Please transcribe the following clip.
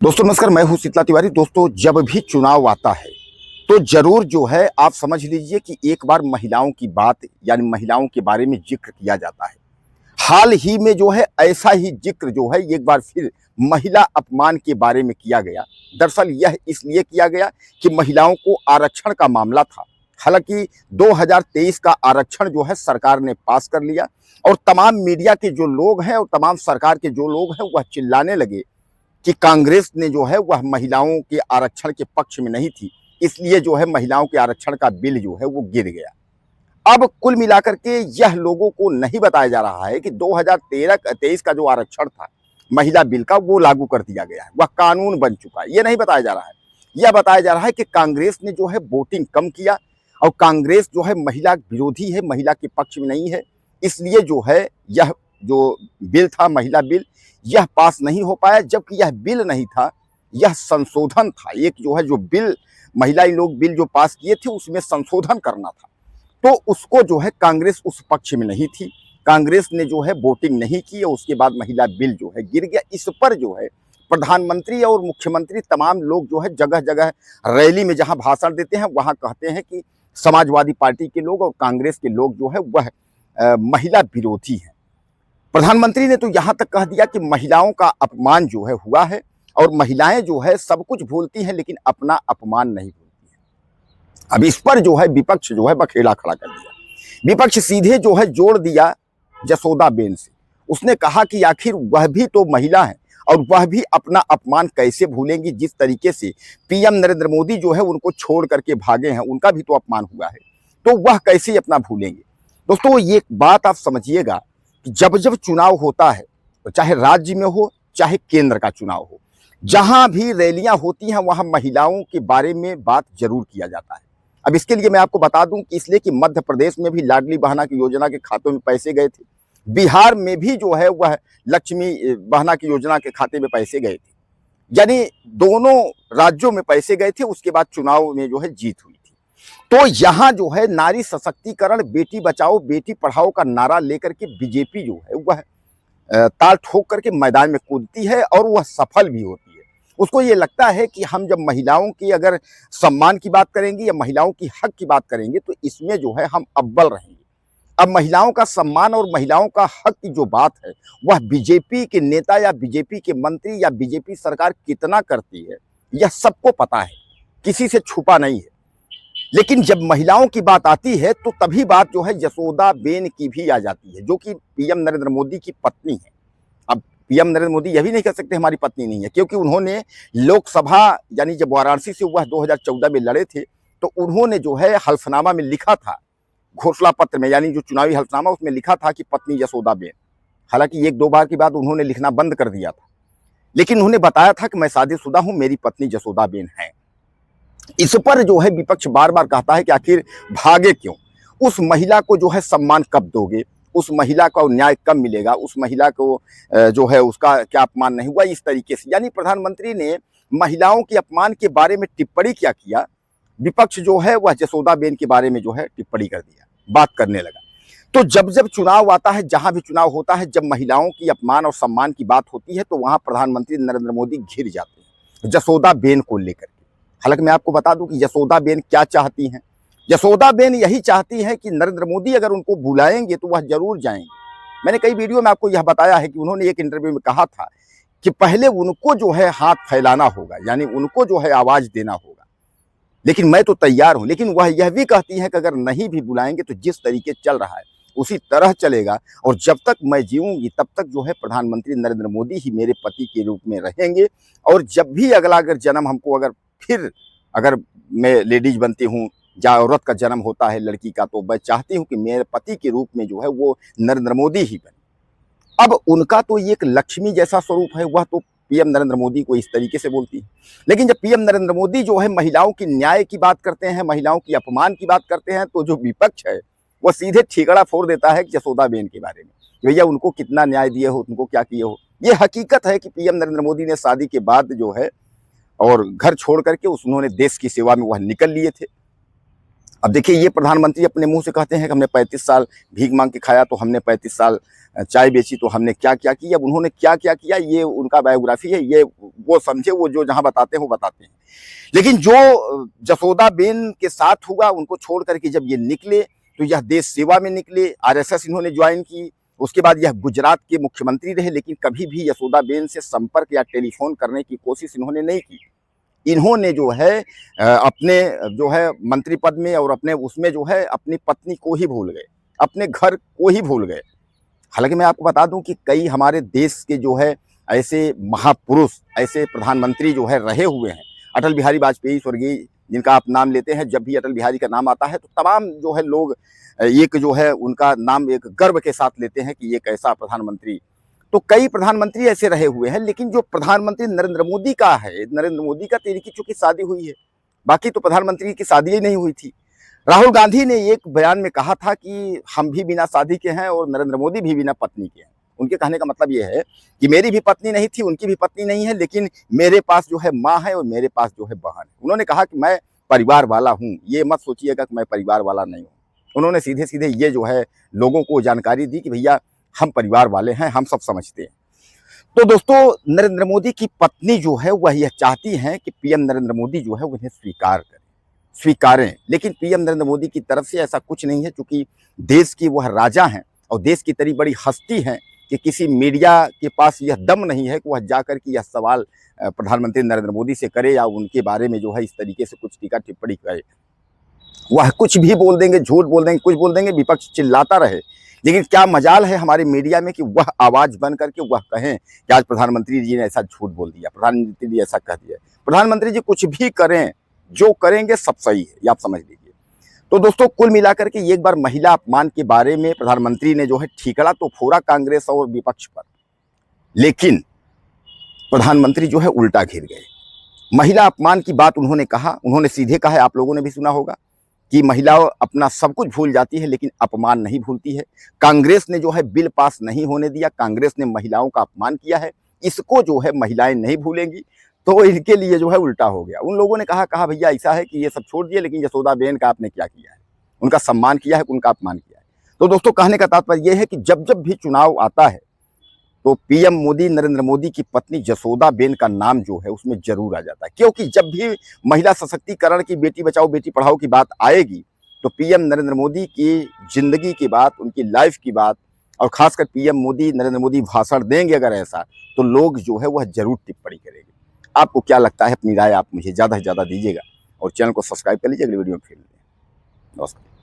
दोस्तों नमस्कार, मैं हूं शीतला तिवारी। दोस्तों जब भी चुनाव आता है तो जरूर जो है आप समझ लीजिए कि एक बार महिलाओं की बात यानी महिलाओं के बारे में जिक्र किया जाता है। हाल ही में जो है ऐसा ही जिक्र जो है एक बार फिर महिला अपमान के बारे में किया गया। दरअसल यह इसलिए किया गया कि महिलाओं को आरक्षण का मामला था। हालांकि 2023 का आरक्षण जो है सरकार ने पास कर लिया और तमाम मीडिया के जो लोग हैं और तमाम सरकार के जो लोग हैं वह चिल्लाने लगे कि कांग्रेस ने जो है वह महिलाओं के आरक्षण के पक्ष में नहीं थी, इसलिए जो है महिलाओं के आरक्षण का बिल जो है वो गिर गया। अब कुल मिलाकर के यह लोगों को नहीं बताया जा रहा है कि 2023 का जो आरक्षण था महिला बिल का वो लागू कर दिया गया है, वह कानून बन चुका है। ये नहीं बताया जा रहा है। यह बताया जा रहा है कि कांग्रेस ने जो है वोटिंग कम किया और कांग्रेस जो है महिला विरोधी है, महिला के पक्ष में नहीं है, इसलिए जो है यह जो बिल था महिला बिल यह पास नहीं हो पाया। जबकि यह बिल नहीं था, यह संशोधन था। एक जो है जो बिल महिला लोग बिल जो पास किए थे उसमें संशोधन करना था, तो उसको जो है कांग्रेस उस पक्ष में नहीं थी। कांग्रेस ने जो है वोटिंग नहीं की और उसके बाद महिला बिल जो है गिर गया। इस पर जो है प्रधानमंत्री और मुख्यमंत्री तमाम लोग जो है जगह जगह रैली में जहां भाषण देते हैं वहां कहते हैं कि समाजवादी पार्टी के लोग और कांग्रेस के लोग जो है वह महिला विरोधी हैं। प्रधानमंत्री ने तो यहां तक कह दिया कि महिलाओं का अपमान जो है हुआ है और महिलाएं जो है सब कुछ भूलती हैं लेकिन अपना अपमान नहीं भूलती हैं। अब इस पर जो है विपक्ष जो है बखेड़ा खड़ा कर दिया। विपक्ष सीधे जो है जोड़ दिया जसोदाबेन से। उसने कहा कि आखिर वह भी तो महिला है और वह भी अपना अपमान कैसे भूलेंगी। जिस तरीके से पीएम नरेंद्र मोदी जो है उनको छोड़ करके भागे हैं, उनका भी तो अपमान हुआ है, तो वह कैसे अपना भूलेंगे। दोस्तों ये बात आप समझिएगा, जब जब चुनाव होता है तो चाहे राज्य में हो चाहे केंद्र का चुनाव हो, जहां भी रैलियां होती हैं वहां महिलाओं के बारे में बात जरूर किया जाता है। अब इसके लिए मैं आपको बता दूं कि इसलिए कि मध्य प्रदेश में भी लाडली बहना की योजना के खातों में पैसे गए थे, बिहार में भी जो है वह लक्ष्मी बहना की योजना के खाते में पैसे गए थे, यानी दोनों राज्यों में पैसे गए थे। उसके बाद चुनाव में जो है जीत हुई। तो यहां जो है नारी सशक्तिकरण, बेटी बचाओ बेटी पढ़ाओ का नारा लेकर के बीजेपी जो है वह ताल ठोक करके मैदान में कूदती है और वह सफल भी होती है। उसको ये लगता है कि हम जब महिलाओं की अगर सम्मान की बात करेंगे या महिलाओं की हक की बात करेंगे तो इसमें जो है हम अव्वल रहेंगे। अब महिलाओं का सम्मान और महिलाओं का हक की जो बात है वह बीजेपी के नेता या बीजेपी के मंत्री या बीजेपी सरकार कितना करती है यह सबको पता है, किसी से छुपा नहीं है। लेकिन जब महिलाओं की बात आती है तो तभी बात जो है जसोदाबेन की भी आ जाती है, जो कि पीएम नरेंद्र मोदी की पत्नी है। अब पीएम नरेंद्र मोदी यह भी नहीं कह सकते हमारी पत्नी नहीं है, क्योंकि उन्होंने लोकसभा यानी जब वाराणसी से वह 2014 में लड़े थे तो उन्होंने जो है हल्फनामा में लिखा था, घोषणा पत्र में यानी जो चुनावी हल्फनामा उसमें लिखा था कि पत्नी जसोदाबेन। हालांकि एक दो बार की बाद उन्होंने लिखना बंद कर दिया था, लेकिन उन्होंने बताया था कि मैं शादीशुदा हूं, मेरी पत्नी जसोदाबेन है। इस पर जो है विपक्ष बार बार कहता है कि आखिर भागे क्यों, उस महिला को जो है सम्मान कब दोगे, उस महिला को न्याय कब मिलेगा, उस महिला को जो है उसका क्या अपमान नहीं हुआ। इस तरीके से यानी प्रधानमंत्री ने महिलाओं के अपमान के बारे में टिप्पणी क्या किया, विपक्ष जो है वह जसोदाबेन के बारे में जो है टिप्पणी कर दिया, बात करने लगा। तो जब जब चुनाव आता है, जहां भी चुनाव होता है, जब महिलाओं की अपमान और सम्मान की बात होती है तो वहां प्रधानमंत्री नरेंद्र मोदी घिर जाते हैं जसोदाबेन को लेकर। हालांकि मैं आपको बता दूं कि जसोदाबेन क्या चाहती हैं। जसोदाबेन यही चाहती हैं कि नरेंद्र मोदी अगर उनको बुलाएंगे तो वह जरूर जाएंगे। मैंने कई वीडियो में आपको यह बताया है कि उन्होंने एक इंटरव्यू में कहा था कि पहले उनको जो है हाथ फैलाना होगा, यानी उनको जो है आवाज देना होगा, लेकिन मैं तो तैयार हूं। लेकिन वह यह भी कहती है कि अगर नहीं भी बुलाएंगे तो जिस तरीके चल रहा है उसी तरह चलेगा और जब तक मैं जीऊंगी तब तक जो है प्रधानमंत्री नरेंद्र मोदी ही मेरे पति के रूप में रहेंगे। और जब भी अगला अगर जन्म हमको अगर मैं लेडीज बनती हूँ या औरत का जन्म होता है लड़की का, तो मैं चाहती हूँ कि मेरे पति के रूप में जो है वो नरेंद्र मोदी ही बने। अब उनका तो एक लक्ष्मी जैसा स्वरूप है, वह तो पीएम नरेंद्र मोदी को इस तरीके से बोलती है। लेकिन जब पीएम नरेंद्र मोदी जो है महिलाओं की न्याय की बात करते हैं, महिलाओं की अपमान की बात करते हैं, तो जो विपक्ष है वह सीधे ठीकड़ा फोड़ देता है जसोदाबेन के बारे में, भैया उनको कितना न्याय दिए हो, उनको क्या किए हो। ये हकीकत है कि पीएम नरेंद्र मोदी ने शादी के बाद जो है और घर छोड़ करके उन्होंने देश की सेवा में वह निकल लिए थे। अब देखिए, ये प्रधानमंत्री अपने मुंह से कहते हैं कि हमने 35 साल भीख मांग के खाया, तो हमने 35 साल चाय बेची, तो हमने क्या क्या किया। अब उन्होंने क्या क्या किया, ये उनका बायोग्राफी है, ये वो समझे, वो जो जहां बताते हैं वो बताते हैं। लेकिन जो जसोदाबेन के साथ हुआ, उनको छोड़ करके जब ये निकले तो यह देश सेवा में निकले। आरएसएस इन्होंने ज्वाइन की, उसके बाद यह गुजरात के मुख्यमंत्री रहे, लेकिन कभी भी यशोदाबेन से संपर्क या टेलीफोन करने की कोशिश इन्होंने नहीं की। इन्होंने जो है अपने जो है मंत्री पद में और अपने उसमें जो है अपनी पत्नी को ही भूल गए, अपने घर को ही भूल गए। हालांकि मैं आपको बता दूं कि कई हमारे देश के जो है ऐसे महापुरुष, ऐसे प्रधानमंत्री जो है रहे हुए हैं। अटल बिहारी वाजपेयी स्वर्गीय, जिनका आप नाम लेते हैं, जब भी अटल बिहारी का नाम आता है तो तमाम जो है लोग एक जो है उनका नाम एक गर्व के साथ लेते हैं कि एक ऐसा प्रधानमंत्री। तो कई प्रधानमंत्री ऐसे रहे हुए हैं, लेकिन जो प्रधानमंत्री नरेंद्र मोदी का है, नरेंद्र मोदी का तेरी की चूंकि शादी हुई है, बाकी तो प्रधानमंत्री की शादी ही नहीं हुई थी। राहुल गांधी ने एक बयान में कहा था कि हम भी बिना शादी के हैं और नरेंद्र मोदी भी बिना पत्नी के हैं। उनके कहने का मतलब यह है कि मेरी भी पत्नी नहीं थी, उनकी भी पत्नी नहीं है, लेकिन मेरे पास जो है माँ है और मेरे पास जो है बहन है। उन्होंने कहा कि मैं परिवार वाला हूँ, ये मत सोचिएगा कि मैं परिवार वाला नहीं हूँ। उन्होंने सीधे सीधे ये जो है लोगों को जानकारी दी कि भैया हम परिवार वाले हैं, हम सब समझते हैं। तो दोस्तों, नरेंद्र मोदी की पत्नी जो है वह यह चाहती हैं कि पीएम नरेंद्र मोदी जो है उन्हें स्वीकारें, लेकिन पीएम नरेंद्र मोदी की तरफ से ऐसा कुछ नहीं है, क्योंकि देश की वह राजा हैं और देश की इतनी बड़ी हस्ती हैं कि किसी मीडिया के पास यह दम नहीं है कि वह जाकर के यह सवाल प्रधानमंत्री नरेंद्र मोदी से करे या उनके बारे में जो है इस तरीके से कुछ टीका टिप्पणी करे। वह कुछ भी बोल देंगे, झूठ बोल देंगे, कुछ बोल देंगे, विपक्ष चिल्लाता रहे, लेकिन क्या मजाल है हमारे मीडिया में कि वह आवाज बन करके वह कहें कि आज प्रधानमंत्री जी ने ऐसा झूठ बोल दिया, प्रधानमंत्री जी ऐसा कह दिया। प्रधानमंत्री जी कुछ भी करें, जो करेंगे सब सही है, ये आप समझ लीजिए। तो दोस्तों, कुल मिलाकर के एक बार महिला अपमान के बारे में प्रधानमंत्री ने जो है ठीकरा तो फोड़ा कांग्रेस और विपक्ष पर, लेकिन प्रधानमंत्री जो है उल्टा घिर गए। महिला अपमान की बात उन्होंने कहा, उन्होंने सीधे कहा है, आप लोगों ने भी सुना होगा कि महिला अपना सब कुछ भूल जाती है लेकिन अपमान नहीं भूलती है। कांग्रेस ने जो है बिल पास नहीं होने दिया, कांग्रेस ने महिलाओं का अपमान किया है, इसको जो है महिलाएं नहीं भूलेंगी। तो इनके लिए जो है उल्टा हो गया। उन लोगों ने कहा भैया ऐसा है कि ये सब छोड़ दिए, लेकिन यशोदाबेन का आपने क्या किया है, उनका सम्मान किया है, उनका अपमान किया है। तो दोस्तों, कहने का तात्पर्य यह है कि जब जब भी चुनाव आता है तो पीएम मोदी, नरेंद्र मोदी की पत्नी जसोदाबेन का नाम जो है उसमें जरूर आ जाता है, क्योंकि जब भी महिला सशक्तिकरण की, बेटी बचाओ बेटी पढ़ाओ की बात आएगी तो पीएम नरेंद्र मोदी की जिंदगी की बात, उनकी लाइफ की बात, और खासकर पीएम मोदी, नरेंद्र मोदी भाषण देंगे अगर ऐसा, तो लोग जो है वह जरूर टिप्पणी करेंगे। आपको क्या लगता है, अपनी राय आप मुझे ज़्यादा से ज़्यादा दीजिएगा और चैनल को सब्सक्राइब कर लीजिए। अगली वीडियो में फिर मिलेंगे। नमस्कार।